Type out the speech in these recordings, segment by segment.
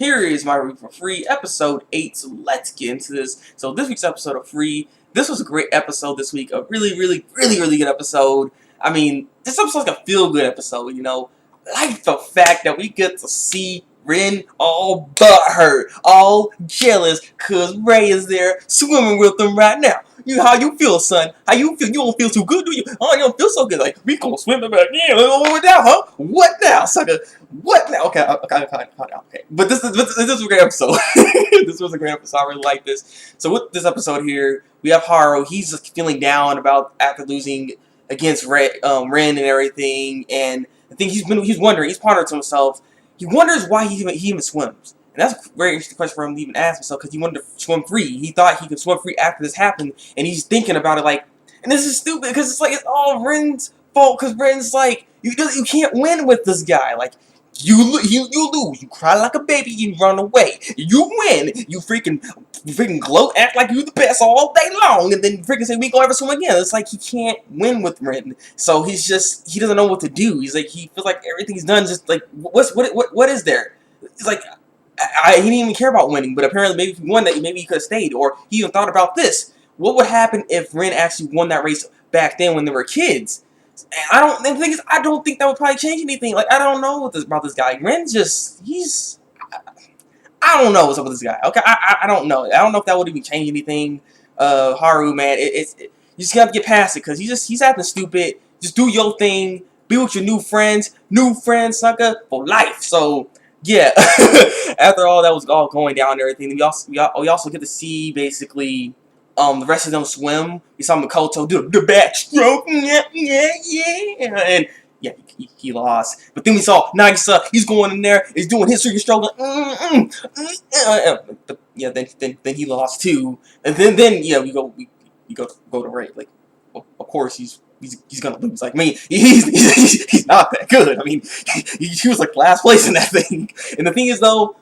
Here is my review for Free, episode 8, so let's get into this. So this week's episode of Free, this was a great episode this week, a really good episode. I mean, this episode's like a feel-good episode, you know. I like the fact that we get to see Rin all butthurt, all jealous, cause Ray is there swimming with them right now. How you feel, son? How you feel? You don't feel too good, do you? Oh, you don't feel so good. Like, we gonna swim back in. What now, huh? What now, sucker? What now? Okay. But this was a great episode. This was a great episode. I really like this. So with this episode here, we have Haru. He's just feeling down after losing against Rin and everything. And I think he's wondering. He's pondering to himself. He wonders why he even swims. And that's a very interesting question for him to even ask himself, because he wanted to swim free. He thought he could swim free after this happened, and he's thinking about it like, and this is stupid, because it's like, it's all Ren's fault, because Ren's like, you can't win with this guy. Like, you lose, you cry like a baby, you run away. You win, you freaking gloat, act like you're the best all day long, and then freaking say we gonna ever swim again. It's like he can't win with Ren, so he doesn't know what to do. He's like, he feels like everything he's done just like, what is there? It's like, he didn't even care about winning, but apparently maybe if he won that, maybe he could have stayed, or he even thought about this. What would happen if Ren actually won that race back then when they were kids? And the thing is, I don't think that would probably change anything. Like, I don't know about this guy. Ren's just, I don't know what's up with this guy. Okay, I don't know. I don't know if that would even change anything. Haru, man, you just gotta get past it, because he's acting stupid. Just do your thing. Be with your new friends, sucker, for life. So, yeah, after all that was all going down and everything, we also get to see, basically, the rest of them swim. We saw Makoto do the backstroke, and yeah, he lost. But then we saw Nagisa, he's going in there, he's doing his freaking stroke, yeah, then he lost too. And then yeah, we go to Ray. Like, well, of course he's gonna lose. Like, I mean, he's not that good. I mean, he was like last place in that thing. And the thing is, though,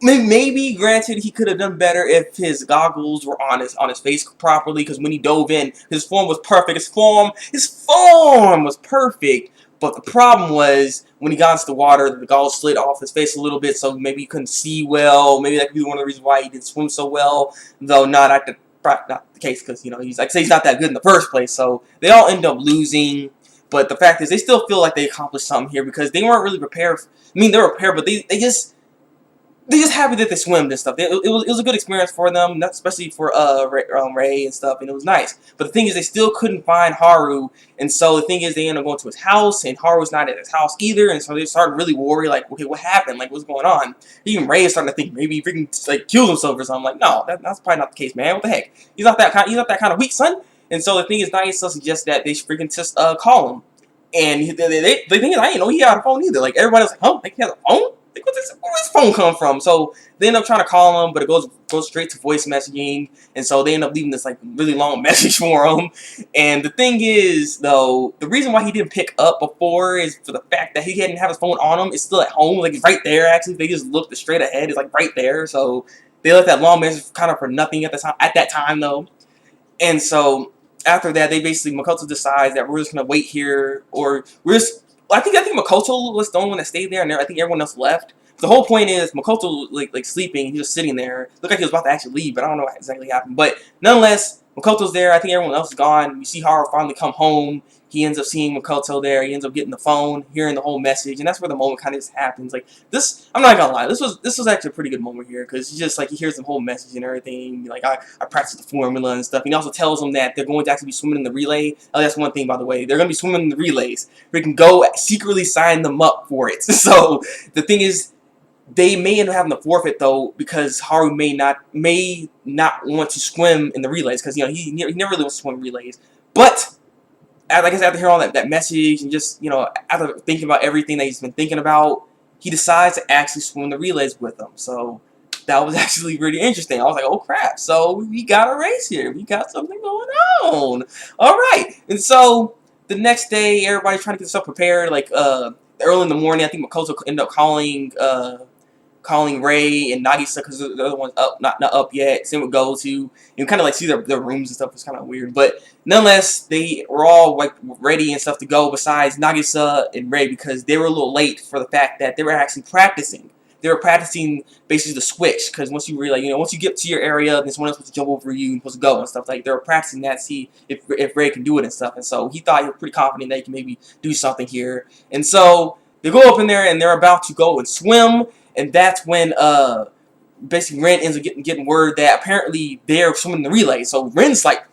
maybe granted he could have done better if his goggles were on his face properly. Because when he dove in, his form was perfect. His form was perfect. But the problem was when he got into the water, the goggles slid off his face a little bit, so maybe he couldn't see well. Maybe that could be one of the reasons why he didn't swim so well. Though not the case, because, you know, he's not that good in the first place. So they all end up losing. But the fact is, they still feel like they accomplished something here, because they weren't really prepared. I mean, they were prepared, but they just happy that they swam and stuff. It was a good experience for them, not especially for Ray and stuff, and it was nice. But the thing is, they still couldn't find Haru, and so the thing is, they ended up going to his house, and Haru's not at his house either, and so they started really worried, like, okay, what happened? Like, what's going on? Even Ray is starting to think maybe he freaking like killed himself or something. Like, no, that's probably not the case, man. What the heck? He's not that kind of weak, son. And so the thing is, Nagisa suggests that they should freaking just call him. And the thing is, I didn't know he had a phone either. Like, everybody was like, huh? Like, he has a phone? Like, where did his phone come from? So they end up trying to call him, but it goes straight to voice messaging, and so they end up leaving this like really long message for him. And the thing is, though, the reason why he didn't pick up before is for the fact that he didn't have his phone on him. It's still at home, like it's right there. Actually, they just looked straight ahead. It's like right there. So they left that long message kind of for nothing at that time, though. And so after that, Makoto decides that we're just gonna wait here, or we're just. I think Makoto was the only one that stayed there, and I think everyone else left. The whole point is Makoto like sleeping. He's just sitting there. Looked like he was about to actually leave, but I don't know what exactly happened. But nonetheless, Makoto's there. I think everyone else is gone. You see Haru finally come home. He ends up seeing Makoto there. He ends up getting the phone, hearing the whole message, and that's where the moment kind of just happens. Like this, I'm not gonna lie. This was actually a pretty good moment here, because he hears the whole message and everything. Like I practiced the formula and stuff. And he also tells him that they're going to actually be swimming in the relay. Oh, that's one thing, by the way. They're gonna be swimming in the relays. We can go secretly sign them up for it. So the thing is, they may end up having to forfeit, though, because Haru may not want to swim in the relays, because, you know, he never really wants to swim relays. But like I said, after hearing all that message, and just, you know, after thinking about everything that he's been thinking about, he decides to actually swim the relays with them. So that was actually really interesting. I was like, oh crap! So we got a race here. We got something going on. All right, and so the next day, everybody's trying to get stuff prepared. Like early in the morning, I think Makoto ended up calling Ray and Nagisa, because the other one's up, not up yet. Same with Goto. You kind of like see their rooms and stuff. It's kind of weird, but nonetheless, they were all like ready and stuff to go. Besides Nagisa and Ray, because they were a little late for the fact that they were actually practicing. they were practicing basically the switch, because once you realize, once you get to your area, then someone else supposed to jump over you and supposed to go and stuff. Like, they were practicing that to see if Ray can do it and stuff. And so he thought he was pretty confident that he can maybe do something here. And so they go up in there and they're about to go and swim, and that's when basically Ren ends up getting word that apparently they're swimming the relay. So Ren's like,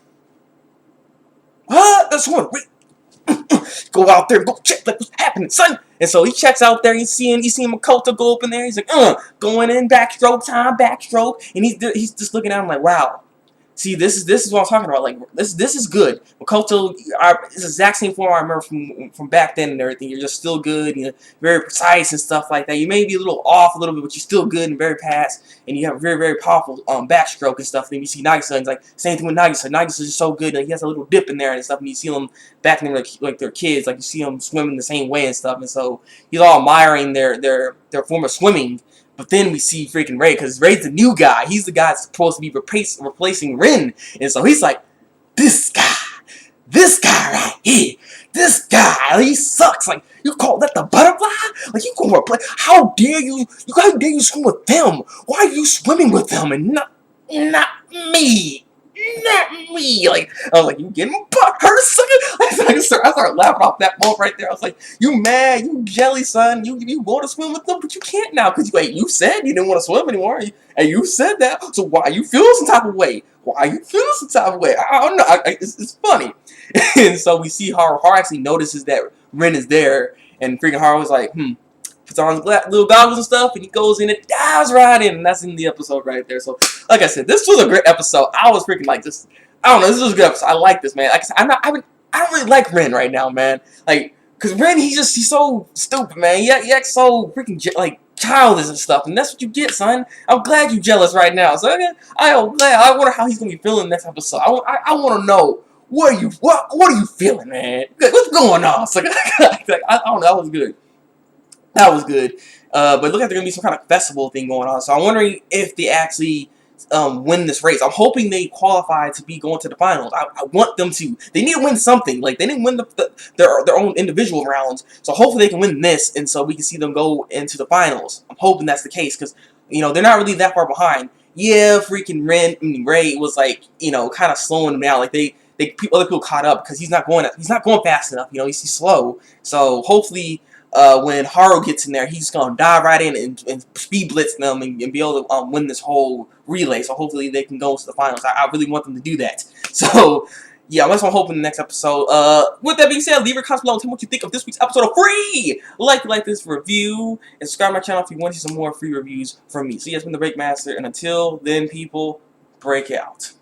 what? That's one. Go out there, go check like what's happening, son. And so he checks out there. He's seeing Makoto go up in there. He's like, going in, backstroke time, backstroke, and he's just looking at him like, wow. See, this is what I'm talking about. Like, this is good. Makoto, it's the exact same form I remember from back then and everything. You're just still good. You're very precise and stuff like that. You may be a little off a little bit, but you're still good and very fast. And you have a very, very powerful backstroke and stuff. And then you see Nagisa, and it's like same thing with Nagisa. Nagisa's just so good. Like, he has a little dip in there and stuff. And you see them back in there like they're kids. Like, you see them swimming the same way and stuff. And so he's all admiring their form of swimming. But then we see freaking Ray, because Ray's the new guy. He's the guy that's supposed to be replacing Ren. And so he's like, this guy right here, this guy, he sucks. Like, you call that the butterfly? Like, you gonna replace? How dare you swim with them? Why are you swimming with them and not me? Not me. Like, I was like, you getting my butt hurt, sucker? I started laughing off that moment right there. I was like, you mad, you jelly, son. You want to swim with them, but you can't now, because you said you didn't want to swim anymore, and you said that. So why are you feeling some type of way? I don't know. It's funny. And so we see Haru actually notices that Ren is there, and freaking Haru was like, puts on his little goggles and stuff, and he goes in and dives right in, and that's in the episode right there. So, like I said, this was a great episode. I was freaking like this. I don't know, this was a good episode. I like this, man. Like I said, I don't really like Ren right now, man. Like, cause Ren, he's so stupid, man. He acts so freaking like childish and stuff, and that's what you get, son. I'm glad you're jealous right now. So I am glad. I wonder how he's gonna be feeling next episode. I want to know what are you feeling, man? What's going on? So, I don't know. That was good. That was good. But look like there's going to be some kind of festival thing going on. So I'm wondering if they actually win this race. I'm hoping they qualify to be going to the finals. I want them to. They need to win something. Like, they didn't win their own individual rounds. So hopefully they can win this, and so we can see them go into the finals. I'm hoping that's the case, because, they're not really that far behind. Yeah, freaking Ray was like, kind of slowing them down. Like, other people caught up, because he's not going fast enough. He's slow. So hopefully when Haru gets in there, he's going to dive right in and speed blitz them and be able to win this whole relay. So hopefully they can go to the finals. I really want them to do that. So, yeah, that's what I'm hoping in the next episode. With that being said, leave your comments below and tell me what you think of this week's episode of Free! Like this review, and subscribe to my channel if you want to see some more free reviews from me. So, yeah, it's been the Thabreakmaster, and until then, people, break out.